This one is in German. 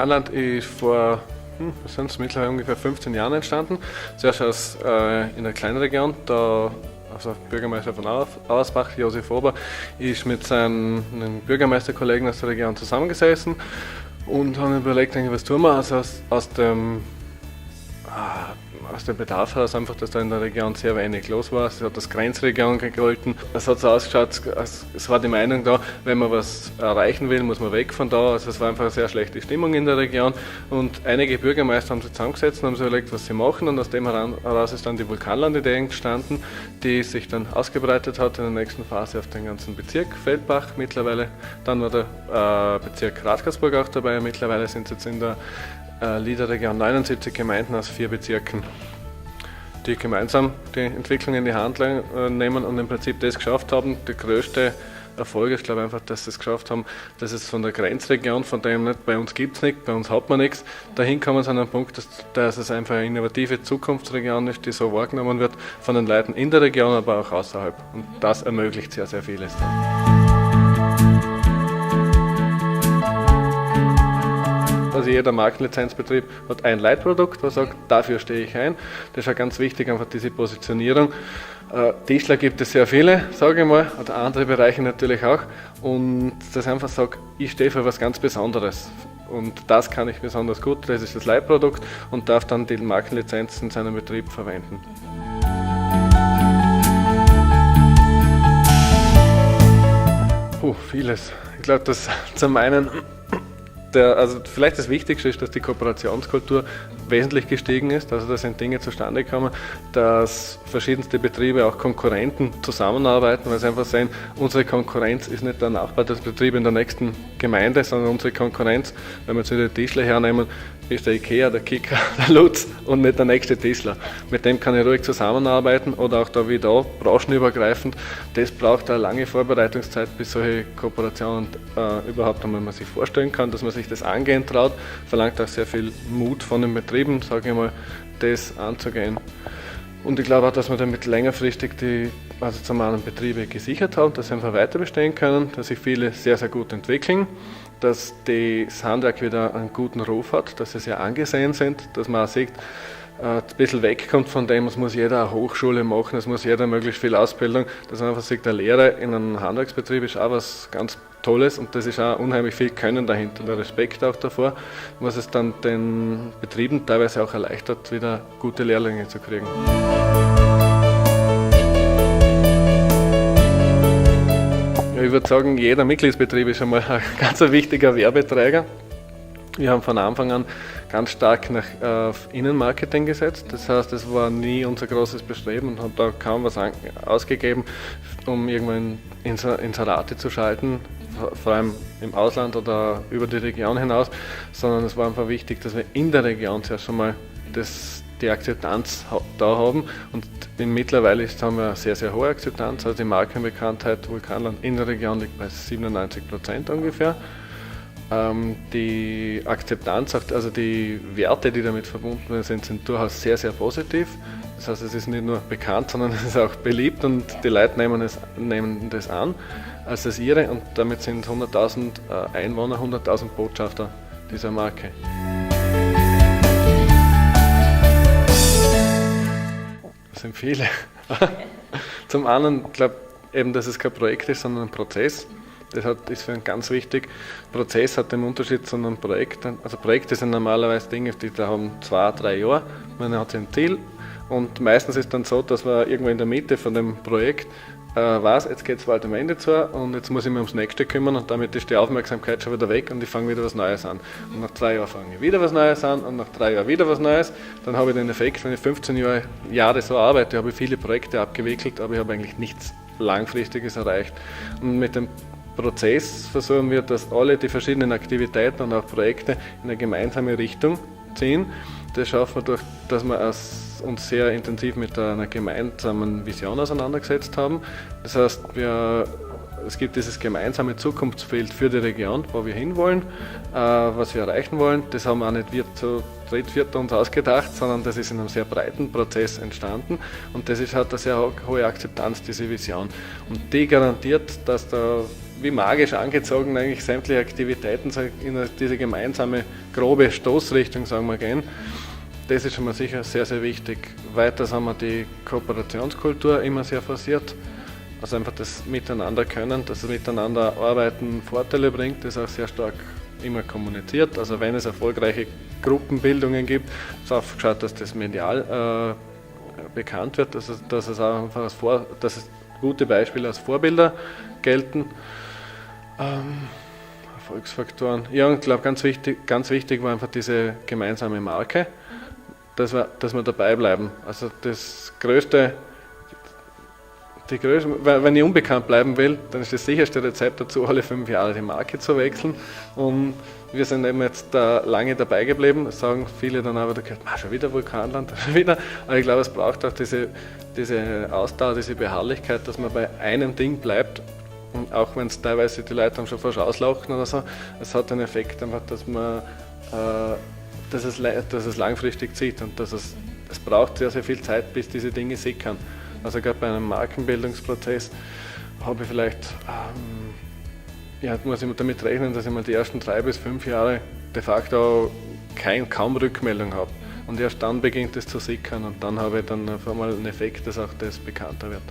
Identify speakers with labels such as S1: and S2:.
S1: Vulkanland ist vor was sind es, mittlerweile ungefähr 15 Jahren entstanden. Zuerst in einer kleinen Region, da also Bürgermeister von Auersbach, Josef Ober, ist mit seinen Bürgermeisterkollegen aus der Region zusammengesessen und haben überlegt, was tun wir. Also aus dem Bedarf heraus einfach, dass da in der Region sehr wenig los war. Es hat als Grenzregion gegolten. Es hat so ausgeschaut, es war die Meinung da, wenn man was erreichen will, muss man weg von da. Also es war einfach eine sehr schlechte Stimmung in der Region. Und einige Bürgermeister haben sich zusammengesetzt und haben sich überlegt, was sie machen. Und aus dem heraus ist dann die Vulkanland-Idee entstanden, die sich dann ausgebreitet hat in der nächsten Phase auf den ganzen Bezirk Feldbach mittlerweile. Dann war der Bezirk Radkersburg auch dabei. Mittlerweile sind es jetzt in der LIDA-Region 79 Gemeinden aus 4 Bezirken, die gemeinsam die Entwicklung in die Hand nehmen und im Prinzip das geschafft haben. Der größte Erfolg ist, glaube ich, einfach, dass sie es geschafft haben, dass es von der Grenzregion, von dem nicht, bei uns gibt es nichts, bei uns hat man nichts, dahin kommen sie an einen Punkt, dass es einfach eine innovative Zukunftsregion ist, die so wahrgenommen wird von den Leuten in der Region, aber auch außerhalb. Und das ermöglicht sehr, sehr vieles dann. Also jeder Markenlizenzbetrieb hat ein Leitprodukt, was sagt, dafür stehe ich ein. Das ist auch ganz wichtig, einfach diese Positionierung. Tischler gibt es sehr viele, sage ich mal, oder andere Bereiche natürlich auch. Und das einfach sagt, ich stehe für was ganz Besonderes. Und das kann ich besonders gut, das ist das Leitprodukt und darf dann die Markenlizenz in seinem Betrieb verwenden. Vieles. Ich glaube, dass zum einen also vielleicht das Wichtigste ist, dass die Kooperationskultur wesentlich gestiegen ist. Also da sind Dinge zustande gekommen, dass verschiedenste Betriebe, auch Konkurrenten, zusammenarbeiten, weil sie einfach sehen, unsere Konkurrenz ist nicht der Nachbarbetrieb in der nächsten Gemeinde, sondern unsere Konkurrenz, wenn wir zu den Tischler hernehmen, ist der IKEA, der Kicker, der Lutz und nicht der nächste Tischler. Mit dem kann ich ruhig zusammenarbeiten oder auch da wie da, branchenübergreifend. Das braucht eine lange Vorbereitungszeit, bis solche Kooperationen überhaupt einmal man sich vorstellen kann, dass man sich das angehen traut. Verlangt auch sehr viel Mut von den Betrieben, sage ich mal, das anzugehen. Und ich glaube auch, dass wir damit längerfristig also zum einen Betriebe gesichert haben, dass sie einfach weiter bestehen können, dass sich viele sehr, sehr gut entwickeln, dass das Handwerk wieder einen guten Ruf hat, dass sie sehr angesehen sind, dass man auch sieht, ein bisschen wegkommt von dem, es muss jeder eine Hochschule machen, es muss jeder möglichst viel Ausbildung, dass man einfach sieht, der Lehre in einem Handwerksbetrieb ist auch was ganz Tolles und das ist auch unheimlich viel Können dahinter, der Respekt auch davor, was es dann den Betrieben teilweise auch erleichtert, wieder gute Lehrlinge zu kriegen. Ja, ich würde sagen, jeder Mitgliedsbetrieb ist einmal ein ganz wichtiger Werbeträger. Wir haben von Anfang an ganz stark auf Innenmarketing gesetzt. Das heißt, es war nie unser großes Bestreben und haben da kaum was ausgegeben, um irgendwann Inserate zu schalten, vor allem im Ausland oder über die Region hinaus, sondern es war einfach wichtig, dass wir in der Region zuerst schon mal die Akzeptanz da haben und mittlerweile haben wir eine sehr, sehr hohe Akzeptanz. Also die Markenbekanntheit Vulkanland in der Region liegt bei 97% ungefähr. Die Akzeptanz, also die Werte, die damit verbunden sind durchaus sehr, sehr positiv. Das heißt, es ist nicht nur bekannt, sondern es ist auch beliebt und die Leute nehmen das an als das ihre und damit sind 100.000 Einwohner, 100.000 Botschafter dieser Marke. Das sind viele. Zum einen, ich glaube eben, dass es kein Projekt ist, sondern ein Prozess. Das ist für einen ganz wichtig. Prozess hat den Unterschied zu einem Projekt. Also Projekte sind normalerweise Dinge, die da haben 2-3 Jahre. Man hat ein Ziel und meistens ist dann so, dass man irgendwo in der Mitte von dem Projekt weiß, jetzt geht es bald am Ende zu und jetzt muss ich mich ums Nächste kümmern und damit ist die Aufmerksamkeit schon wieder weg und ich fange wieder was Neues an. Und nach 3 Jahren fange ich wieder was Neues an und nach 3 Jahren wieder was Neues. Dann habe ich den Effekt, wenn ich 15 Jahre so arbeite, habe ich viele Projekte abgewickelt, aber ich habe eigentlich nichts Langfristiges erreicht. Und mit dem Prozess versuchen wir, dass alle die verschiedenen Aktivitäten und auch Projekte in eine gemeinsame Richtung ziehen. Das schaffen wir durch, dass wir uns sehr intensiv mit einer gemeinsamen Vision auseinandergesetzt haben. Das heißt, es gibt dieses gemeinsame Zukunftsbild für die Region, wo wir hinwollen, was wir erreichen wollen. Das haben auch nicht wir zu dritt, viert uns ausgedacht, sondern das ist in einem sehr breiten Prozess entstanden und das hat eine sehr hohe Akzeptanz, diese Vision. Und die garantiert, dass da wie magisch angezogen eigentlich sämtliche Aktivitäten so in diese gemeinsame grobe Stoßrichtung, sagen wir, gehen. Das ist schon mal sicher sehr, sehr wichtig. Weiters haben wir die Kooperationskultur immer sehr forciert. Also einfach das Miteinander können, das Miteinander arbeiten Vorteile bringt, das auch sehr stark immer kommuniziert. Also wenn es erfolgreiche Gruppenbildungen gibt, ist auch geschaut, dass das medial bekannt wird, dass es auch einfach dass es gute Beispiele als Vorbilder gelten. Erfolgsfaktoren. Ja, und ich glaube, ganz wichtig war einfach diese gemeinsame Marke, dass wir dabei bleiben. Also das Größte, wenn ich unbekannt bleiben will, dann ist das sicherste Rezept dazu, alle 5 Jahre die Marke zu wechseln. Und wir sind eben jetzt da lange dabei geblieben. Das sagen viele dann aber, schon wieder Vulkanland, schon wieder. Aber ich glaube, es braucht auch diese Ausdauer, diese Beharrlichkeit, dass man bei einem Ding bleibt. Und auch wenn es teilweise die Leute dann schon fast auslaufen oder so, es hat den Effekt einfach, dass es langfristig zieht und es braucht sehr, sehr viel Zeit, bis diese Dinge sickern. Also gerade bei einem Markenbildungsprozess habe ich vielleicht, muss ich damit rechnen, dass ich mal die ersten 3 bis 5 Jahre de facto kaum Rückmeldung habe. Und erst dann beginnt es zu sickern und dann habe ich dann auf einmal einen Effekt, dass auch das bekannter wird.